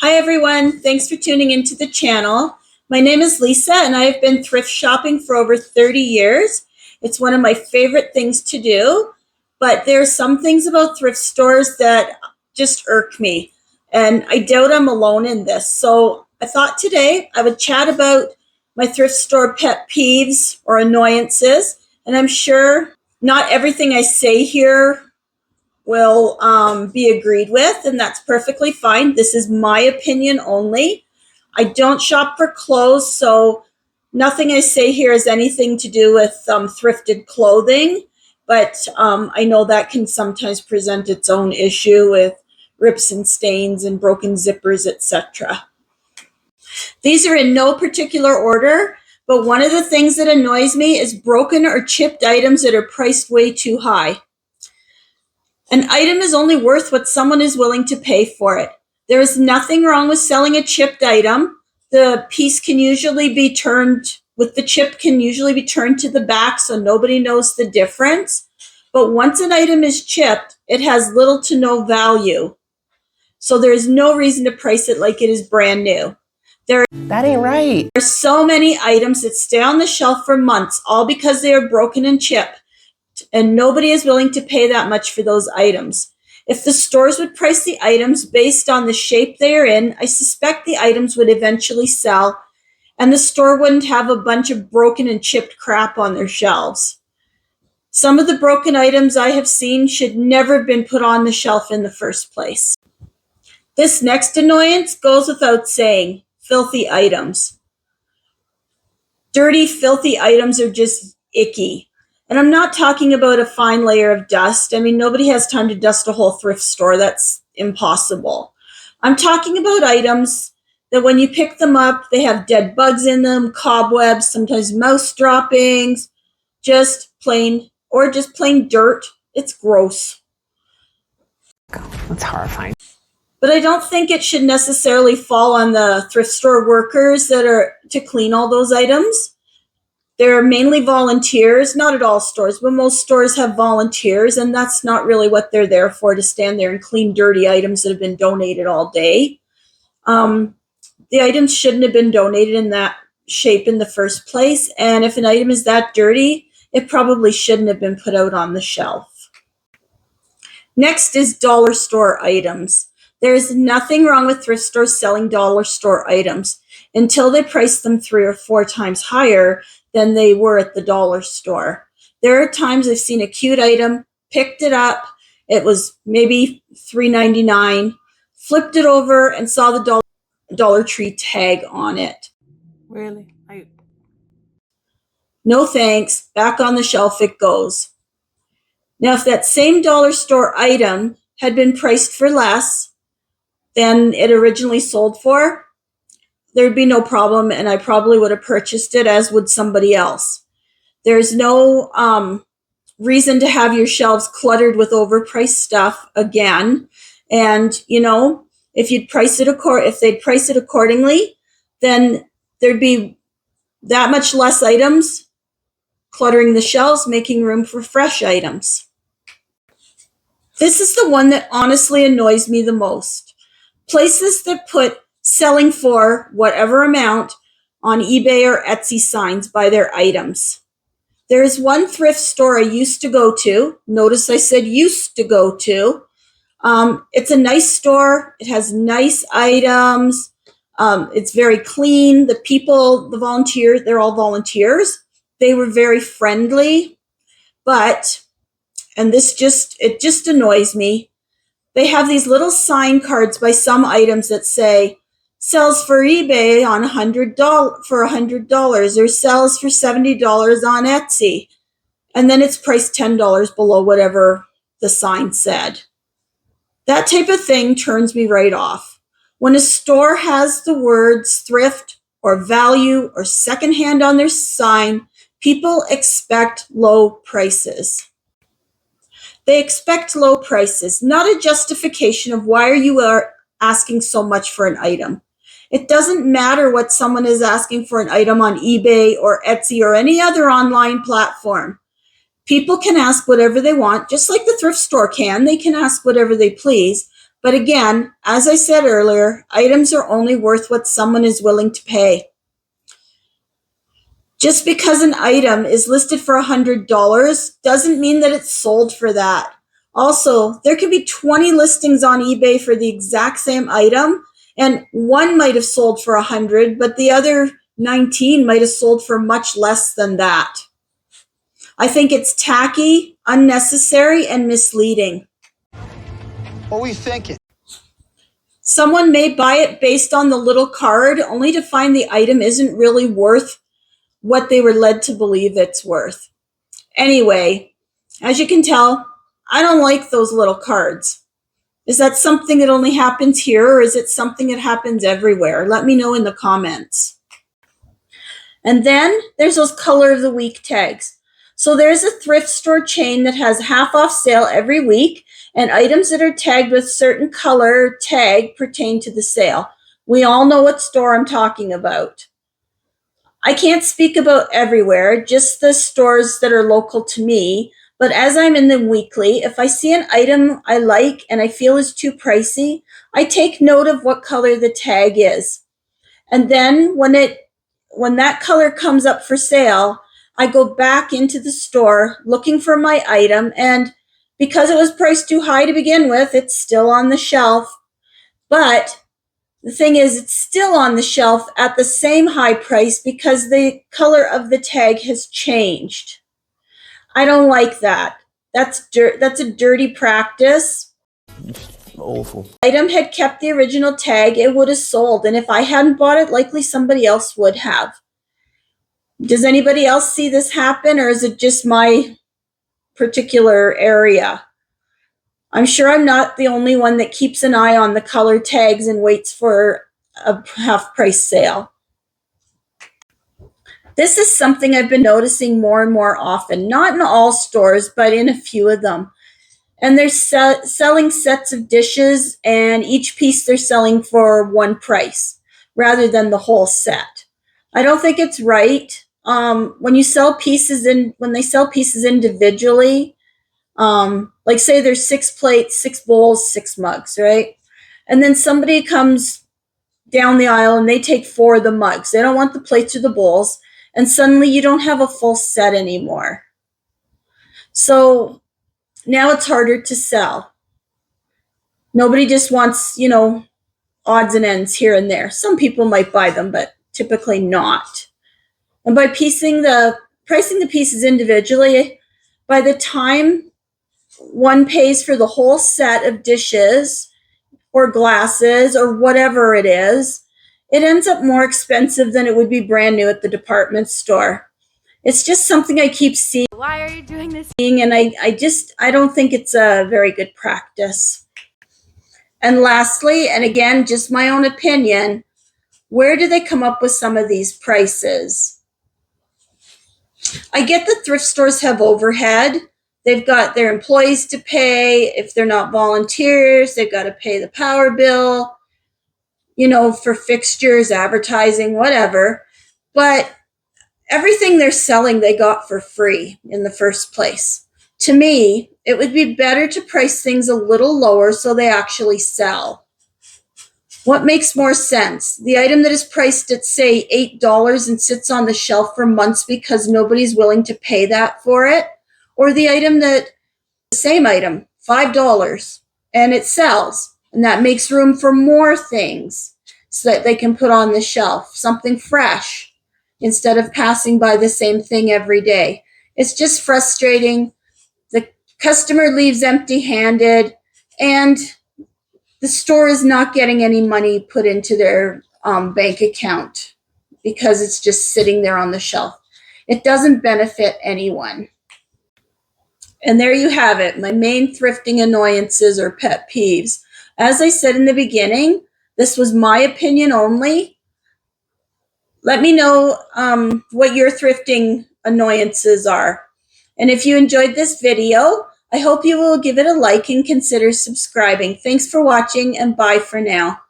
Hi everyone, thanks for tuning into the channel. My name is Lisa and I have been thrift shopping for over 30 years. It's one of my favorite things to do, but there are some things about thrift stores that just irk me, and I doubt I'm alone in this. So I thought today I would chat about my thrift store pet peeves or annoyances, and I'm sure not everything I say here will be agreed with, and that's perfectly fine. This is my opinion only. I don't shop for clothes, so nothing I say here has anything to do with thrifted clothing, but I know that can sometimes present its own issue with rips and stains and broken zippers, etc. These are in no particular order, but one of the things that annoys me is broken or chipped items that are priced way too high. An item is only worth what someone is willing to pay for it. There is nothing wrong with selling a chipped item. The piece can usually be turned, with the chip can usually be turned to the back so nobody knows the difference. But once an item is chipped, it has little to no value. So there is no reason to price it like it is brand new. That ain't right. There are so many items that stay on the shelf for months, all because they are broken and chipped, and nobody is willing to pay that much for those items. If the stores would price the items based on the shape they are in, I suspect the items would eventually sell, and the store wouldn't have a bunch of broken and chipped crap on their shelves. Some of the broken items I have seen should never have been put on the shelf in the first place. This next annoyance goes without saying: filthy items. Dirty, filthy items are just icky. And I'm not talking about a fine layer of dust. I mean, nobody has time to dust a whole thrift store. That's impossible. I'm talking about items that when you pick them up, they have dead bugs in them, cobwebs, sometimes mouse droppings, just plain dirt. It's gross. That's horrifying. But I don't think it should necessarily fall on the thrift store workers that are to clean all those items. They're mainly volunteers, not at all stores, but most stores have volunteers, and that's not really what they're there for, to stand there and clean dirty items that have been donated all day. The items shouldn't have been donated in that shape in the first place, and if an item is that dirty, it probably shouldn't have been put out on the shelf. Next is dollar store items. There is nothing wrong with thrift stores selling dollar store items until they price them 3 or 4 times higher than they were at the dollar store. There are times I've seen a cute item, picked it up, it was maybe $3.99, flipped it over and saw the Dollar Tree tag on it. Really? No thanks, back on the shelf it goes. Now, if that same dollar store item had been priced for less than it originally sold for, there'd be no problem, and I probably would have purchased it, as would somebody else. There's no reason to have your shelves cluttered with overpriced stuff again. And, if they'd price it accordingly, then there'd be that much less items cluttering the shelves, making room for fresh items. This is the one that honestly annoys me the most. Places that put selling for whatever amount on eBay or Etsy signs by their items. There is one thrift store I used to go to. Notice I said used to go to. It's a nice store. It has nice items. It's very clean. The volunteers, they're all volunteers. They were very friendly, and it just annoys me. They have these little sign cards by some items that say, sells for eBay on $100 or sells for $70 on Etsy. And then it's priced $10 below whatever the sign said. That type of thing turns me right off. When a store has the words thrift or value or secondhand on their sign, people expect low prices. They expect low prices, not a justification of why you are asking so much for an item. It doesn't matter what someone is asking for an item on eBay or Etsy or any other online platform. People can ask whatever they want, just like the thrift store can. They can ask whatever they please, But again, as I said earlier, items are only worth what someone is willing to pay. Just because an item is listed for $100 doesn't mean that it's sold for that. Also, there could be 20 listings on eBay for the exact same item, and one might have sold for $100, but the other 19 might have sold for much less than that. I think it's tacky, unnecessary, and misleading. What were you thinking? Someone may buy it based on the little card, only to find the item isn't really worth what they were led to believe it's worth. Anyway, as you can tell, I don't like those little cards. Is that something that only happens here, or is it something that happens everywhere? Let me know in the comments. And then there's those color of the week tags. So there's a thrift store chain that has half off sale every week, and items that are tagged with certain color tag pertain to the sale. We all know what store I'm talking about. I can't speak about everywhere, just the stores that are local to me. But as I'm in the weekly, if I see an item I like and I feel is too pricey, I take note of what color the tag is. And then when that color comes up for sale, I go back into the store looking for my item, and because it was priced too high to begin with, it's still on the shelf. But the thing is, it's still on the shelf at the same high price because the color of the tag has changed. I don't like that. That's a dirty practice. Awful. If the item had kept the original tag, it would have sold. And if I hadn't bought it, likely somebody else would have. Does anybody else see this happen, or is it just my particular area? I'm sure I'm not the only one that keeps an eye on the color tags and waits for a half-price sale. This is something I've been noticing more and more often, not in all stores, but in a few of them. And they're selling sets of dishes, and each piece they're selling for one price rather than the whole set. I don't think it's right. When they sell pieces individually, like say there's 6 plates, 6 bowls, 6 mugs, right? And then somebody comes down the aisle and they take 4 of the mugs. They don't want the plates or the bowls. And suddenly you don't have a full set anymore. So now it's harder to sell. Nobody just wants, odds and ends here and there. Some people might buy them, but typically not. And by pricing the pieces individually, by the time one pays for the whole set of dishes or glasses or whatever it is, it ends up more expensive than it would be brand new at the department store. It's just something I keep seeing. Why are you doing this? And I don't think it's a very good practice. And lastly, and again, just my own opinion, where do they come up with some of these prices? I get that thrift stores have overhead. They've got their employees to pay. If they're not volunteers, they've got to pay the power bill, for fixtures, advertising, whatever. But everything they're selling, they got for free in the first place. To me, it would be better to price things a little lower so they actually sell. What makes more sense? The item that is priced at, say, $8 and sits on the shelf for months because nobody's willing to pay that for it? Or the same item, $5, and it sells, and that makes room for more things so that they can put on the shelf, something fresh, instead of passing by the same thing every day. It's just frustrating. The customer leaves empty-handed, and the store is not getting any money put into their bank account because it's just sitting there on the shelf. It doesn't benefit anyone. And there you have it, my main thrifting annoyances or pet peeves. As I said in the beginning, this was my opinion only. Let me know what your thrifting annoyances are. And if you enjoyed this video, I hope you will give it a like and consider subscribing. Thanks for watching, and bye for now.